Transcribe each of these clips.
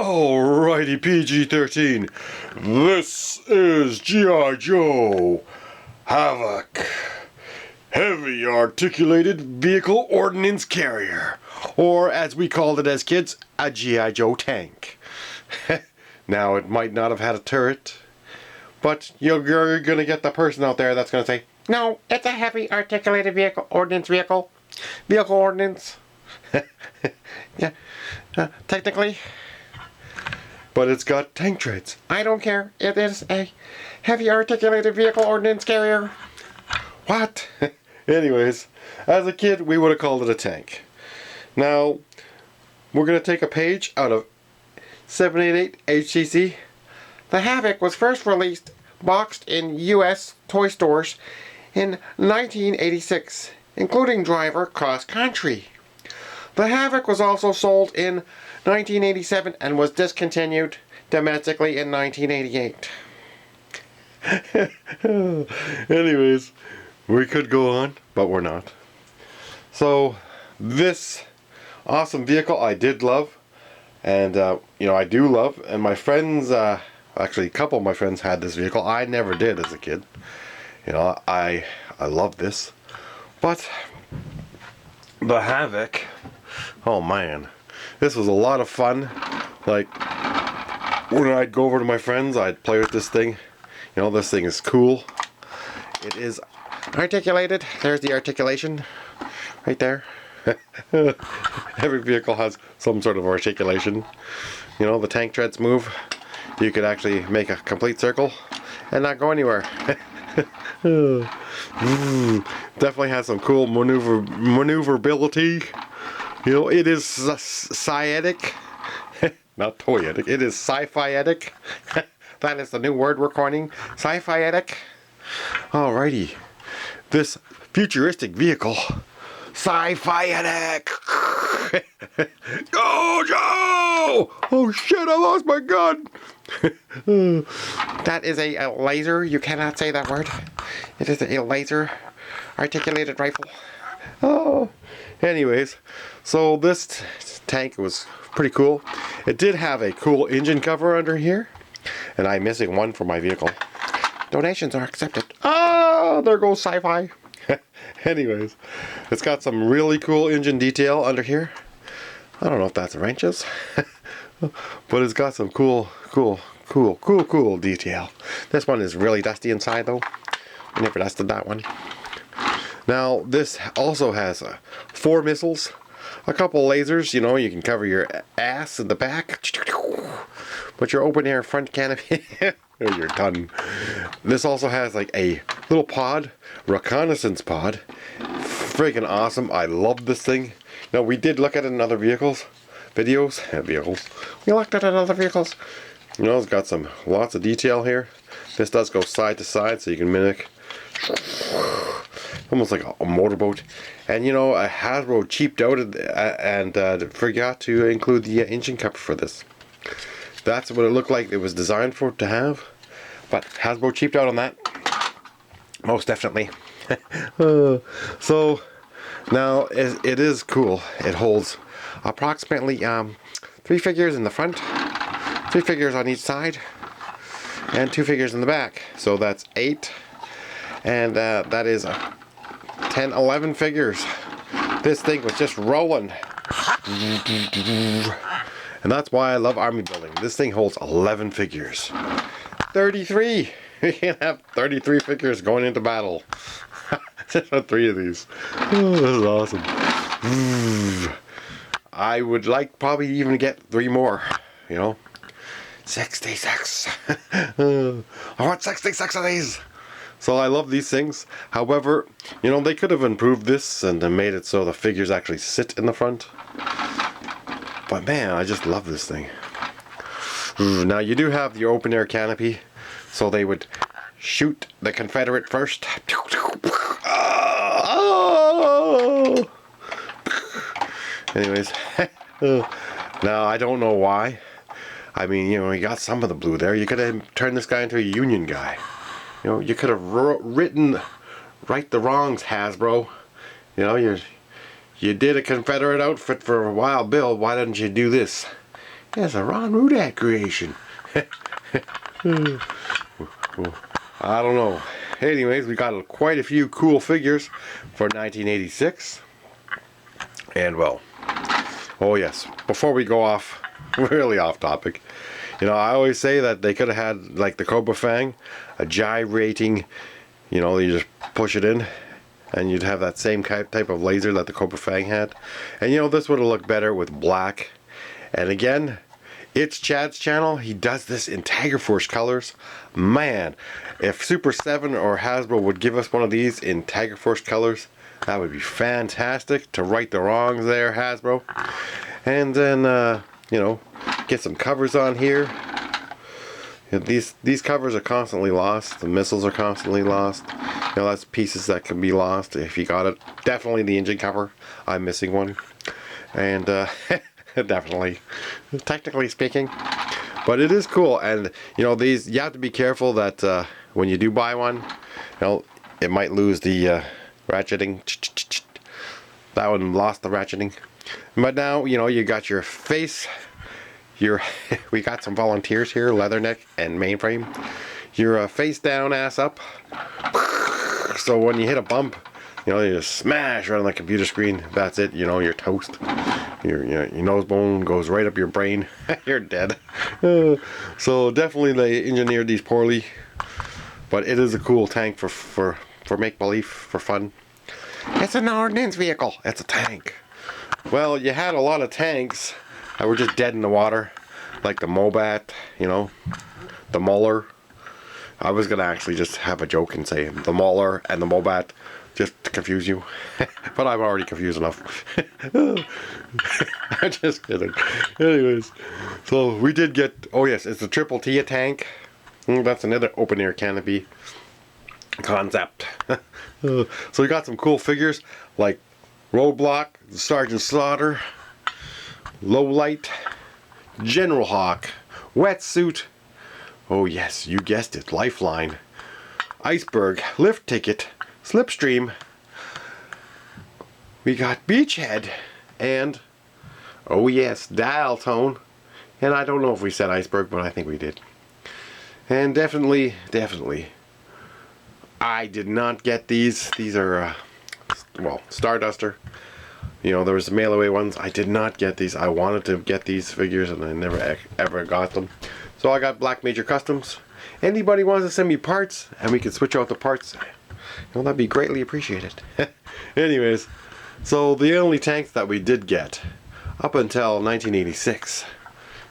Alrighty, PG-13. This is G.I. Joe H.A.V.O.C. Heavy Articulated Vehicle Ordnance Carrier. Or, as we called it as kids, a G.I. Joe tank. Now, it might not have had a turret, but you're going to get the person out there that's going to say, no, it's a heavy articulated vehicle ordnance vehicle. Vehicle ordnance. Yeah, technically. But it's got tank treads. I don't care. It is a heavy articulated vehicle ordnance carrier. What? Anyways, as a kid, we would have called it a tank. Now, we're going to take a page out of 788 HCC. The H.A.V.O.C was first released boxed in U.S. toy stores in 1986, including Driver Cross Country. The H.A.V.O.C was also sold in 1987 and was discontinued domestically in 1988. Anyways, we could go on, but we're not. So, this awesome vehicle I did love, and I do love, and my friends, actually a couple of my friends had this vehicle. I never did as a kid. I love this, but the H.A.V.O.C, oh man, this was a lot of fun. Like, when I'd go over to my friends, I'd play with this thing. This thing is cool. It is articulated. There's the articulation right there. Every vehicle has some sort of articulation. The tank treads move. You could actually make a complete circle and not go anywhere. Definitely has some cool maneuverability. It is sci-etic. Not toyetic. It is sci-fi-etic. That is the new word we're coining. Sci-fi-etic. Alrighty. This futuristic vehicle. Sci-fi-etic. Go, Joe! Oh shit, I lost my gun! That is a laser. You cannot say that word. It is a laser articulated rifle. Oh. Anyways, so this tank was pretty cool. It did have a cool engine cover under here, and I'm missing one for my vehicle. Donations are accepted. Oh, there goes sci-fi. Anyways, it's got some really cool engine detail under here. I don't know if that's wrenches, but it's got some cool detail. This one is really dusty inside though. I never dusted that one. Now, this also has 4 missiles, a couple lasers. You can cover your ass in the back. Put your open air front canopy. You're done. This also has like a little pod, reconnaissance pod. Friggin' awesome. I love this thing. We did look at it in other videos. We looked at it in other vehicles. It's got lots of detail here. This does go side to side, so you can mimic almost like a motorboat. And Hasbro cheaped out and forgot to include the engine cover for this. That's what it looked like it was designed to have, but Hasbro cheaped out on that. Most definitely. So now it is cool. It holds approximately 3 figures in the front, 3 figures on each side, and 2 figures in the back. So that's 8, and that is 10, 11 figures. This thing was just rolling. And that's why I love army building. This thing holds 11 figures. 33! You can have 33 figures going into battle. Just for 3 of these. Oh, this is awesome. I would like probably even get 3 more. 66. I want 66 of these. So I love these things. However, they could have improved this and made it so the figures actually sit in the front. But man, I just love this thing. Now you do have your open air canopy, so they would shoot the Confederate first. Oh! Anyways, now I don't know why. I mean, you got some of the blue there. You could have turned this guy into a Union guy. You could have written right the wrongs, Hasbro. You did a Confederate outfit for Wild Bill. Why didn't you do this? That's a Ron Rudat creation. I don't know. Anyways, we got quite a few cool figures for 1986. And well, oh yes, before we go off, really off topic, you know, I always say that they could have had, like the Cobra Fang, a gyrating, you know, you just push it in and you'd have that same type of laser that the Cobra Fang had. And you know, this would have looked better with black. And again, it's Chad's channel. He does this in Tiger-Force colors. Man, if Super 7 or Hasbro would give us one of these in Tiger-Force colors, that would be fantastic to right the wrongs there, Hasbro. And then, you know, get some covers on here. You know, these covers are constantly lost. The missiles are constantly lost. You know, that's pieces that can be lost if you got it. Definitely the engine cover. I'm missing one. And, definitely, technically speaking, but it is cool. And you know, these, you have to be careful that when you do buy one, you know, it might lose the ratcheting. That one lost the ratcheting, but now you know, you got your face, we got some volunteers here, leatherneck and mainframe. Your face down, ass up, so when you hit a bump, you know, you just smash right on the computer screen. That's it. You know, you're toast. Your nose bone goes right up your brain. You're dead. So definitely they engineered these poorly, but it is a cool tank for make-believe, for fun. It's an ordnance vehicle. It's a tank. Well, you had a lot of tanks that were just dead in the water, like the Mobat, you know, the Muller. I was gonna actually just have a joke and say the Muller and the Mobat, just to confuse you, but I'm already confused enough. I'm just kidding. Anyways, so we did get, oh yes, it's a Triple T tank. That's another open air canopy concept. So we got some cool figures like Roadblock, Sergeant Slaughter, Lowlight, General Hawk, Wetsuit. Oh yes, you guessed it, Lifeline, Iceberg, Lift Ticket, Slipstream. We got Beachhead, and oh yes, Dial Tone. And I don't know if we said Iceberg, but I think we did. And definitely, I did not get these. These are, well, Starduster. You know, there was mail away ones. I did not get these. I wanted to get these figures, and I never ever got them. So I got Black Major Customs. Anybody wants to send me parts, and we can switch out the parts, well, that'd be greatly appreciated. Anyways, so the only tanks that we did get up until 1986,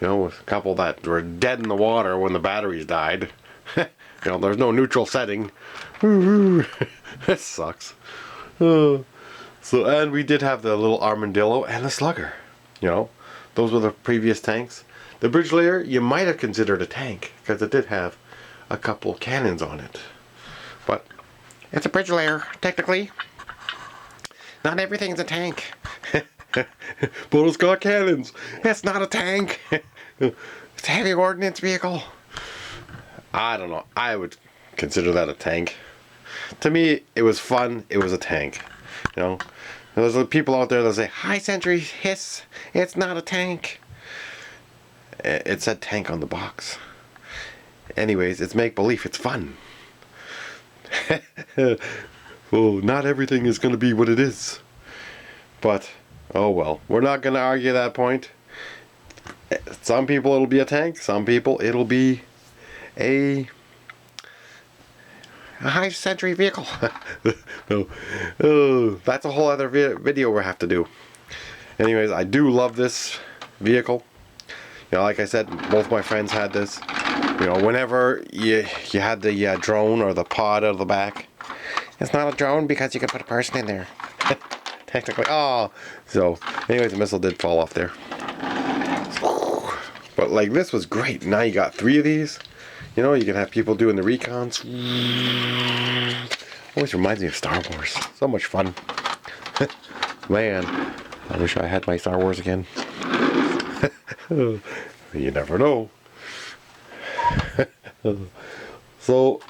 you know, a couple that were dead in the water when the batteries died. You know, there's no neutral setting. That sucks. So, and we did have the little Armadillo and the Slugger. You know, those were the previous tanks. The Bridge Layer, you might have considered a tank, because it did have a couple cannons on it. But it's a bridge layer, technically. Not everything's a tank. But it's got cannons. It's not a tank. It's a heavy ordnance vehicle. I don't know. I would consider that a tank. To me, it was fun. It was a tank. You know, there's people out there that say, high century hiss. It's not a tank. It said tank on the box. Anyways, it's make-believe. It's fun. Well, not everything is going to be what it is. But, oh well. We're not going to argue that point. Some people it'll be a tank. Some people it'll be a high century vehicle. No. Oh, that's a whole other video we'll have to do. Anyways, I do love this vehicle. You know, like I said, both my friends had this. You know, whenever you had the drone or the pod out of the back. It's not a drone because you can put a person in there. Technically. Oh. So, anyways, the missile did fall off there. But, like, this was great. Now you got 3 of these. You know, you can have people doing the recons. Always reminds me of Star Wars. So much fun. Man, I wish I had my Star Wars again. You never know. So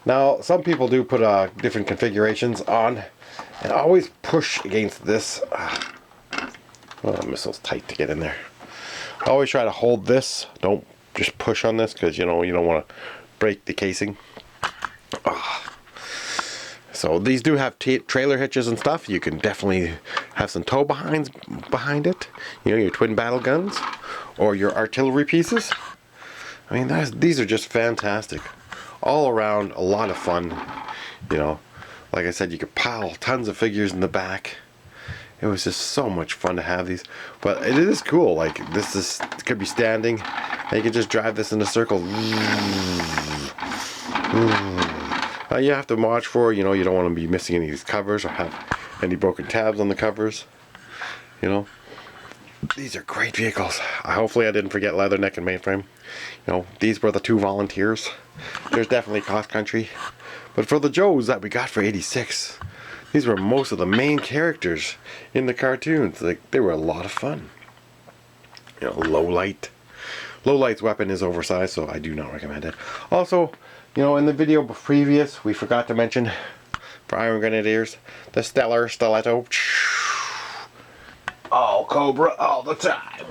now some people do put different configurations on, and always push against this. Oh, the missile's tight to get in there. Always try to hold this. Don't just push on this, because you know you don't want to break the casing. So these do have trailer hitches and stuff. You can definitely have some tow behind it. You know, your twin battle guns or your artillery pieces. I mean, these are just fantastic. All around, a lot of fun. You know, like I said, you could pile tons of figures in the back. It was just so much fun to have these. But it is cool. Like, it could be standing, and you can just drive this in a circle. You have to watch for, you know, you don't want to be missing any of these covers or have any broken tabs on the covers. You know, these are great vehicles. Hopefully I didn't forget Leatherneck and Mainframe. You know, these were the two volunteers. There's definitely Cross Country. But for the Joes that we got for 86, these were most of the main characters in the cartoons. Like, they were a lot of fun. You know, Lowlight. Lowlight's weapon is oversized, so I do not recommend it. Also, you know, in the video previous, we forgot to mention, for Iron Grenadiers, the Stellar Stiletto. All Cobra all the time.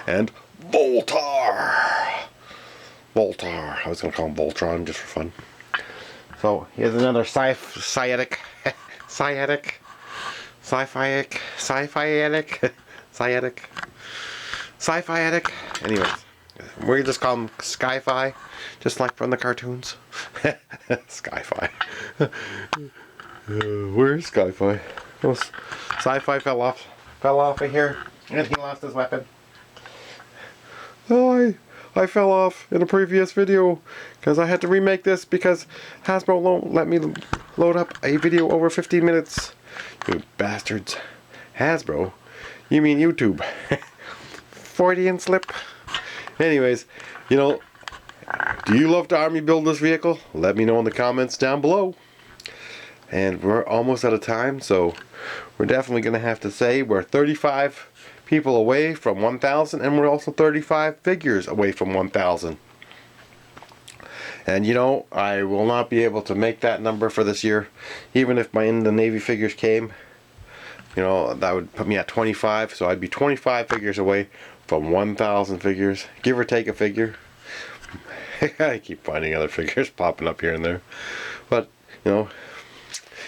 And Voltar. I was going to call him Voltron just for fun. So, here's another sciatic. Anyways, we just call him Sci-Fi, just like from the cartoons. Sci-Fi. Where's Sci-Fi? Well, Sci-Fi fell off of here, and he lost his weapon. Oh, I fell off in a previous video because I had to remake this because Hasbro won't let me load up a video over 15 minutes. You bastards. Hasbro? You mean YouTube? Freudian slip. Anyways, you know, do you love to army build this vehicle? Let me know in the comments down below. And we're almost out of time, so we're definitely going to have to say we're 35 people away from 1,000, and we're also 35 figures away from 1,000. And you know, I will not be able to make that number for this year, even if my In the Navy figures came. You know, that would put me at 25, so I'd be 25 figures away from 1,000 figures, give or take a figure. I keep finding other figures popping up here and there. But, you know,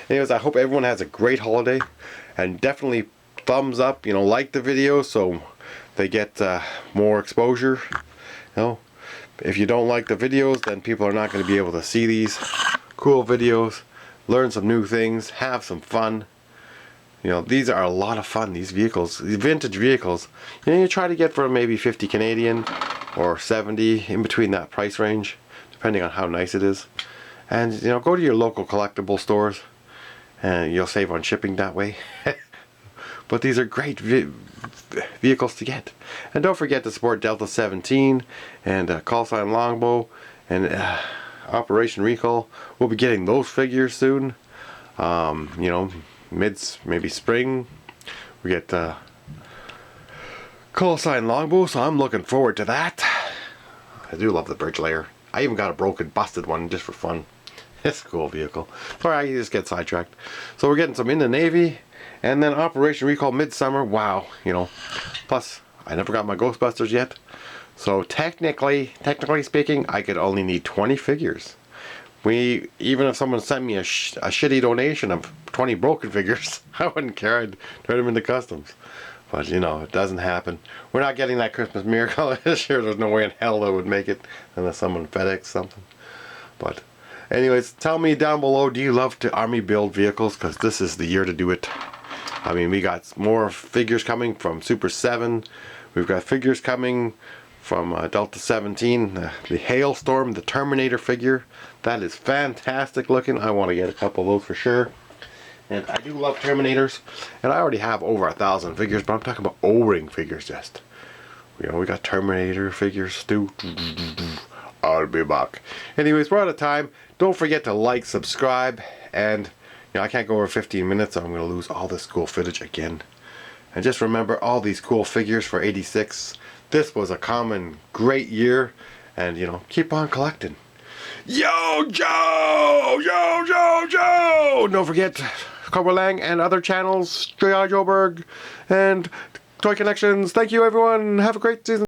anyways, I hope everyone has a great holiday, and definitely thumbs up, you know, like the video so they get more exposure. You know, if you don't like the videos, then people are not going to be able to see these cool videos, learn some new things, have some fun. You know, these are a lot of fun, these vehicles, these vintage vehicles. You know, you try to get for maybe 50 Canadian or 70, in between that price range, depending on how nice it is. And, you know, go to your local collectible stores, and you'll save on shipping that way. But these are great vehicles to get. And don't forget to support Delta 17 and Call Sign Longbow and Operation Recall. We'll be getting those figures soon. You know, maybe spring. We get Call Sign Longbow, so I'm looking forward to that. I do love the bridge layer. I even got a broken, busted one just for fun. It's a cool vehicle. Sorry, I just get sidetracked. So we're getting some in the Navy, and then Operation Recall Midsummer. Wow, you know. Plus, I never got my Ghostbusters yet. So technically speaking, I could only need 20 figures. Even if someone sent me a shitty donation of 20 broken figures, I wouldn't care. I'd turn them into customs. But, you know, it doesn't happen. We're not getting that Christmas miracle this year. There's no way in hell that would make it unless someone FedEx something. But anyways, tell me down below, do you love to army build vehicles? Because this is the year to do it. I mean, we got more figures coming from Super 7. We've got figures coming from Delta 17. The Hailstorm, the Terminator figure. That is fantastic looking. I want to get a couple of those for sure. And I do love Terminators. And I already have over 1,000 figures, but I'm talking about O-ring figures just. You know, we got Terminator figures too. I'll be back. Anyways, we're out of time. Don't forget to like, subscribe, and you know, I can't go over 15 minutes, so I'm going to lose all this cool footage again. And just remember all these cool figures for 86. This was a common great year, and you know, keep on collecting. Yo, Joe! Yo, Joe, Joe! Don't forget Cobra Lang and other channels, G.I. Joeberg, and Toy Connections. Thank you, everyone. Have a great season.